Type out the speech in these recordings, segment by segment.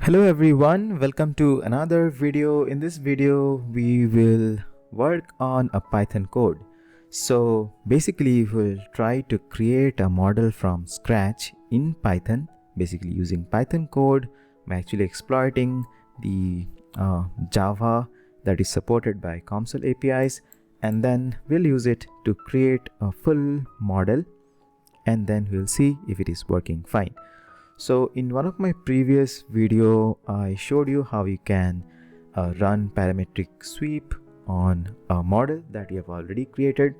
Hello everyone, welcome to another video. In this video we will work on a Python code. So basically we'll try to create a model from scratch in Python, basically using Python code by actually exploiting the Java that is supported by COMSOL APIs, and then we'll use it to create a full model, and then we'll see if it is working fine. So in one of my previous video, I showed you how you can run parametric sweep on a model that you have already created.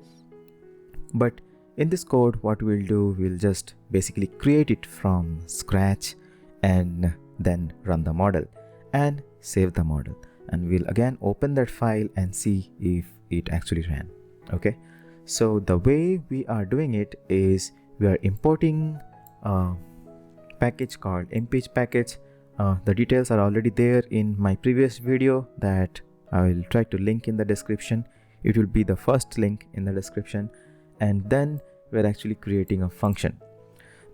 But in this code, what we'll do, we'll just basically create it from scratch and then run the model and save the model. And we'll again open that file and see if it actually ran. Okay. So the way we are doing it is we are importing package called mph package. The details are already there in my previous video that I will try to link in the description. It will be the first link in the description, and then we're actually creating a function.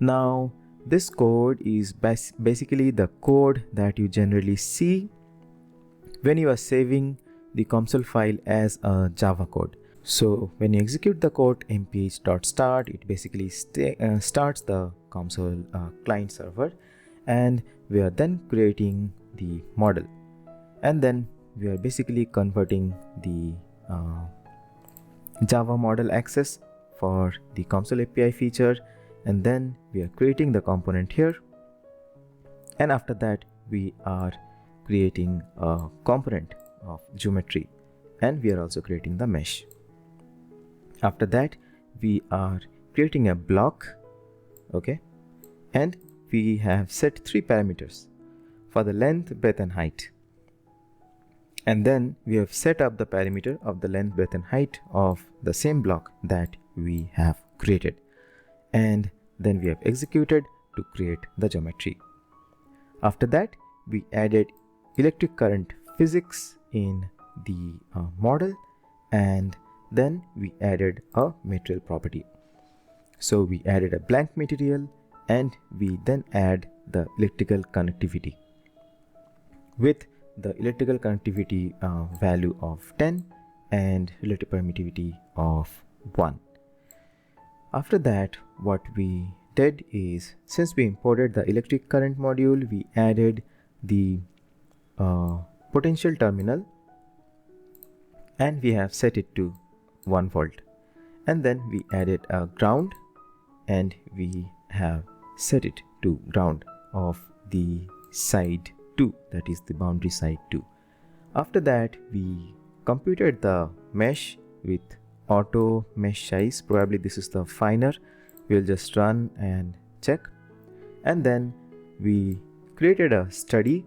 Now this code is basically the code that you generally see when you are saving the COMSOL file as a Java code. So when you execute the code mph.start, it basically starts the COMSOL client server, and we are then creating the model, and then we are basically converting the Java model access for the COMSOL API feature, and then we are creating the component here, and after that we are creating a component of geometry, and we are also creating the mesh. After that we are creating a block, okay, and we have set 3 parameters for the length, breadth and height, and then we have set up the parameter of the length, breadth and height of the same block that we have created, and then we have executed to create the geometry. After that we added electric current physics in the model, and then we added a material property. So we added a blank material, and we then add the electrical conductivity with the electrical conductivity value of 10 and relative permittivity of 1. After that, what we did is, since we imported the electric current module, we added the potential terminal, and we have set it to 1 volt, and then we added a ground, and we have set it to ground of the side 2, that is the boundary side 2. After that we computed the mesh with auto mesh size. Probably this is the finer. We'll just run and check, and then we created a study,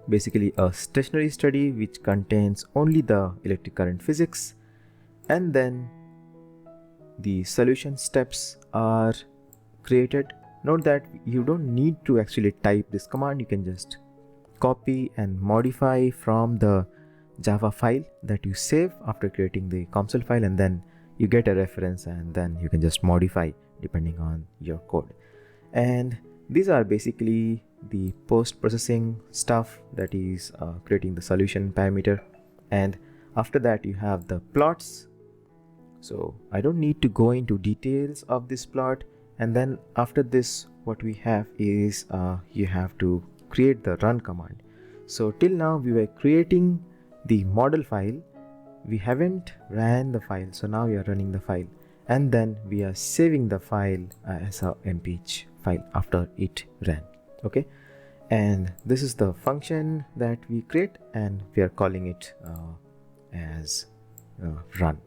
basically a stationary study which contains only the electric current physics, and then the solution steps are created. Note that you don't need to actually type this command. You can just copy and modify from the Java file that you save after creating the COMSOL file, and then you get a reference, and then you can just modify depending on your code. And these are basically the post-processing stuff, that is creating the solution parameter, and after that you have the plots. So I don't need to go into details of this plot. And then after this, what we have is you have to create the run command. So till now we were creating the model file, we haven't ran the file, so now we are running the file, and then we are saving the file as a mph file after it ran. Okay, and this is the function that we create, and we are calling it as run.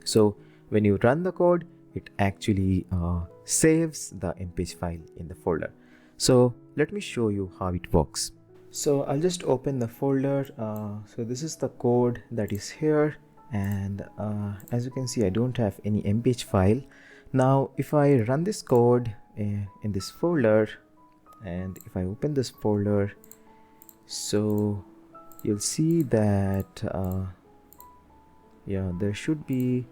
So when you run the code, it actually saves the mph file in the folder. So let me show you how it works. So I'll just open the folder. So this is the code that is here, and as you can see, I don't have any mph file. Now if I run this code in this folder, and if I open this folder, so you'll see that yeah, there should be,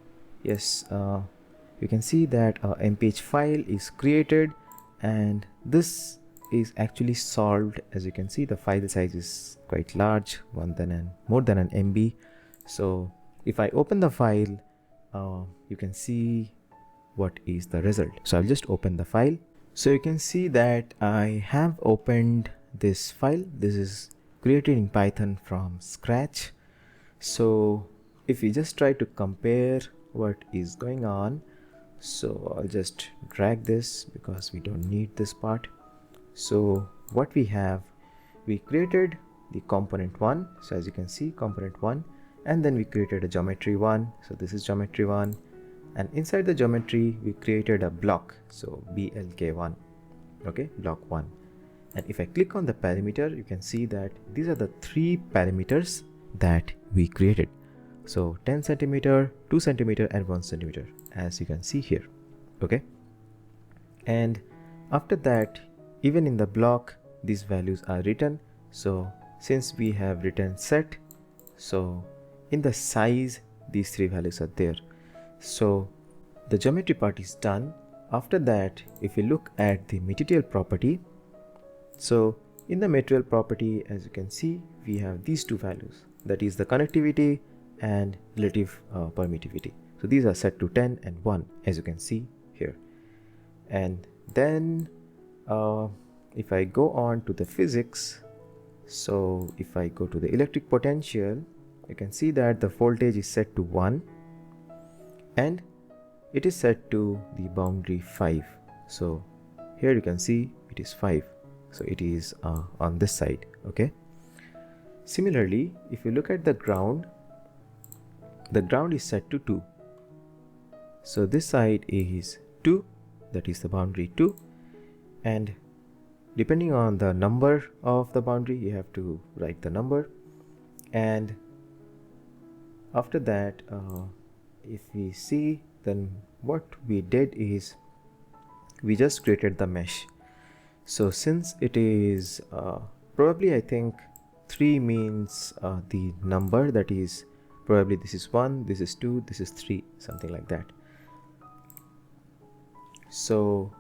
yes, you can see that a mph file is created, and this is actually solved. As you can see, the file size is quite large, more than an MB. So if I open the file, you can see what is the result. So I'll just open the file. So you can see that I have opened this file. This is created in Python from scratch. So if we just try to compare what is going on, so I'll just drag this because we don't need this part. So what we have, we created the component 1. So as you can see, component 1, and then we created a geometry 1. So this is geometry 1, and inside the geometry we created a block, so blk1, okay, block 1. And if I click on the parameter, you can see that these are the 3 parameters that we created. So 10 centimeter, 2 centimeter, and 1 centimeter, as you can see here. Okay, and after that, even in the block, these values are written. So since we have written set, so in the size, these 3 values are there. So the geometry part is done. After that, if you look at the material property, so in the material property, as you can see, we have these 2 values, that is the connectivity and relative permittivity. So these are set to 10 and 1, as you can see here. And then if I go on to the physics, so if I go to the electric potential, you can see that the voltage is set to 1 and it is set to the boundary 5. So here you can see it is 5. So it is on this side. Okay. Similarly, if you look at the ground is set to 2. So this side is 2, that is the boundary 2, and depending on the number of the boundary, you have to write the number. And after that, if we see, then what we did is we just created the mesh. So since it is probably, I think 3 means the number, that is probably this is 1, this is 2, this is 3, something like that. So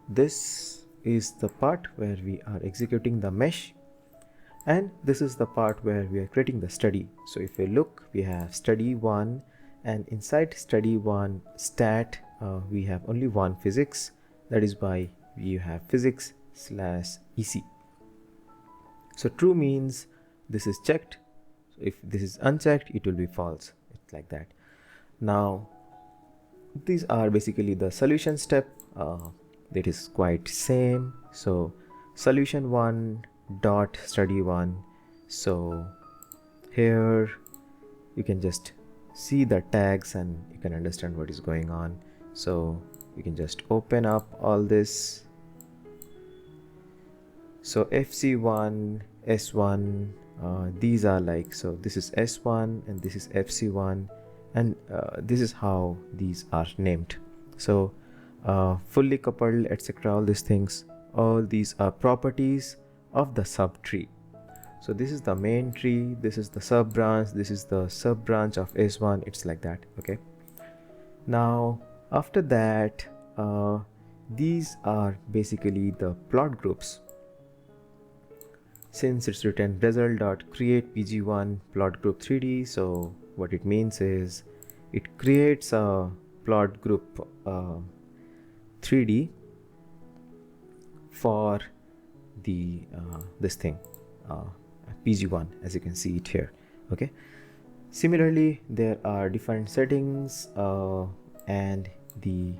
this is the part where we are executing the mesh, and this is the part where we are creating the study. So if you look, we have study 1, and inside study 1 stat, we have only one physics. That is why you have physics/EC. So true means this is checked. So if this is unchecked, it will be false. It's like that. Now these are basically the solution step. That is quite same. So solution 1 dot study 1. So here you can just see the tags and you can understand what is going on. So you can just open up all this. So FC1, S1, these are like, so this is S1 and this is FC1, and this is how these are named. So fully coupled, etc., all these things, all these are properties of the subtree. So this is the main tree, this is the sub branch, this is the sub branch of S1. It's like that. Okay, now after that, these are basically the plot groups. Since it's written result.create pg1 plot group 3D, so what it means is it creates a plot group 3D for the this thing, pg1, as you can see it here. Okay, similarly there are different settings and the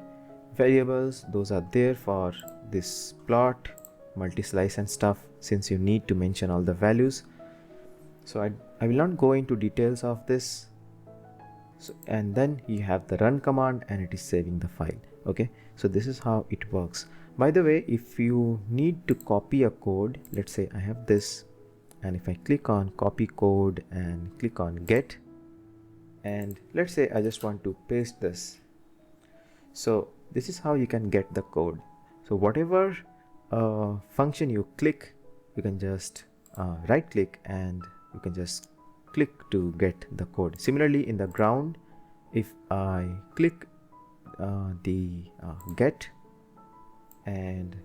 variables, those are there for this plot, multi-slice and stuff, since you need to mention all the values. So I will not go into details of this. So, and then you have the run command and it is saving the file. Okay, so this is how it works. By the way, if you need to copy a code, let's say I have this, and if I click on copy code and click on get, and let's say I just want to paste this, so this is how you can get the code. So whatever function you click, you can just right click and you can just click to get the code. Similarly in the ground, if I click the get, and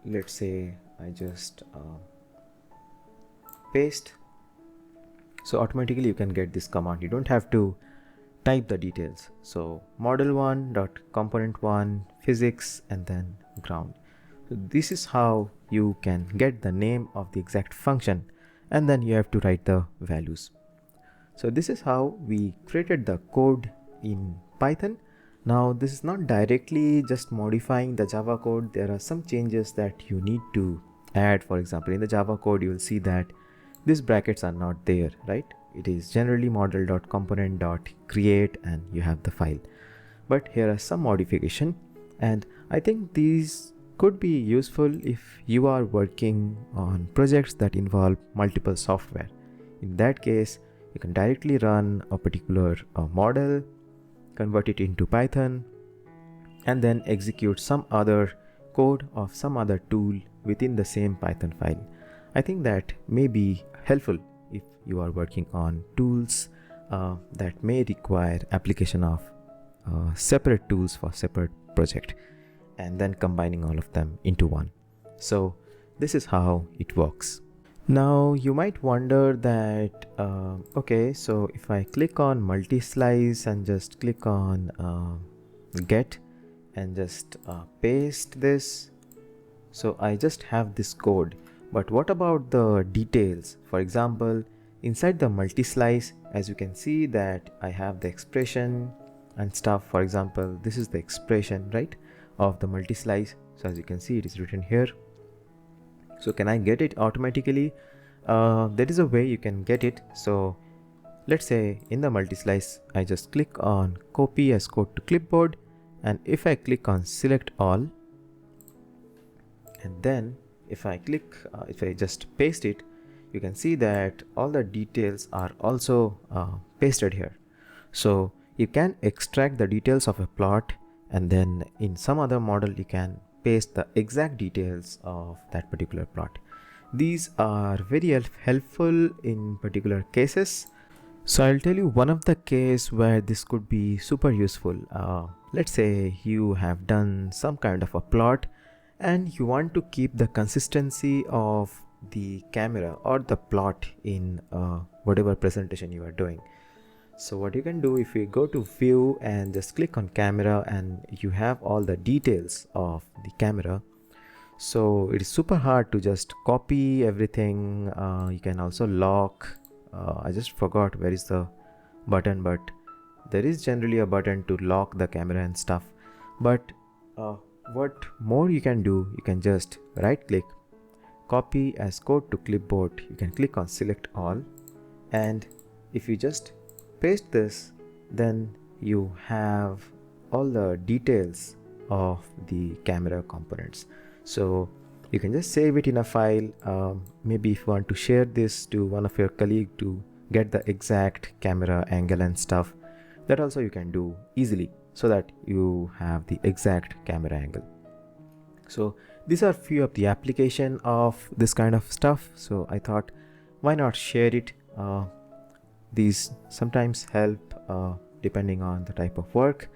let's say I just paste, so automatically you can get this command. You don't have to type the details. So model1 dot component1 physics and then ground. So this is how you can get the name of the exact function, and then you have to write the values. So this is how we created the code in Python. Now this is not directly just modifying the Java code. There are some changes that you need to add. For example, in the Java code you will see that these brackets are not there, right? It is generally model.component.create and you have the file. But here are some modification, and I think these could be useful if you are working on projects that involve multiple software. In that case, you can directly run a particular model, convert it into Python, and then execute some other code of some other tool within the same Python file. I think that may be helpful if you are working on tools that may require application of separate tools for separate project, and then combining all of them into one. So this is how it works. Now you might wonder that okay, so if I click on multi-slice and just click on get and just paste this, so I just have this code. But what about the details? For example, inside the multi-slice, as you can see that I have the expression and stuff. For example, this is the expression, right, of the multi-slice. So as you can see, it is written here. So can I get it automatically? There is a way you can get it. So let's say in the multi-slice, I just click on copy as code to clipboard, and if I click on select all, and then if I just paste it, you can see that all the details are also pasted here. So you can extract the details of a plot, and then in some other model you can paste the exact details of that particular plot. These are very helpful in particular cases. So I'll tell you one of the case where this could be super useful. Let's say you have done some kind of a plot and you want to keep the consistency of the camera or the plot in whatever presentation you are doing. So what you can do, if you go to view and just click on camera, and you have all the details of the camera, so it is super hard to just copy everything. You can also lock. I just forgot where is the button, but there is generally a button to lock the camera and stuff. But what more you can do, you can just right click, copy as code to clipboard, you can click on select all, and if you just paste this, then you have all the details of the camera components. So you can just save it in a file. Maybe if you want to share this to one of your colleagues to get the exact camera angle and stuff, that also you can do easily, so that you have the exact camera angle. So these are few of the application of this kind of stuff. So I thought, why not share it? These sometimes help depending on the type of work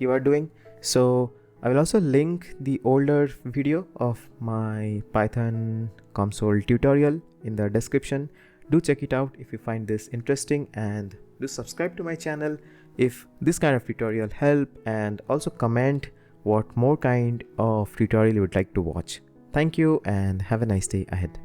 you are doing. So I will also link the older video of my Python COMSOL tutorial in the description. Do check it out if you find this interesting, and do subscribe to my channel if this kind of tutorial help, and also comment what more kind of tutorial you would like to watch. Thank you and have a nice day ahead.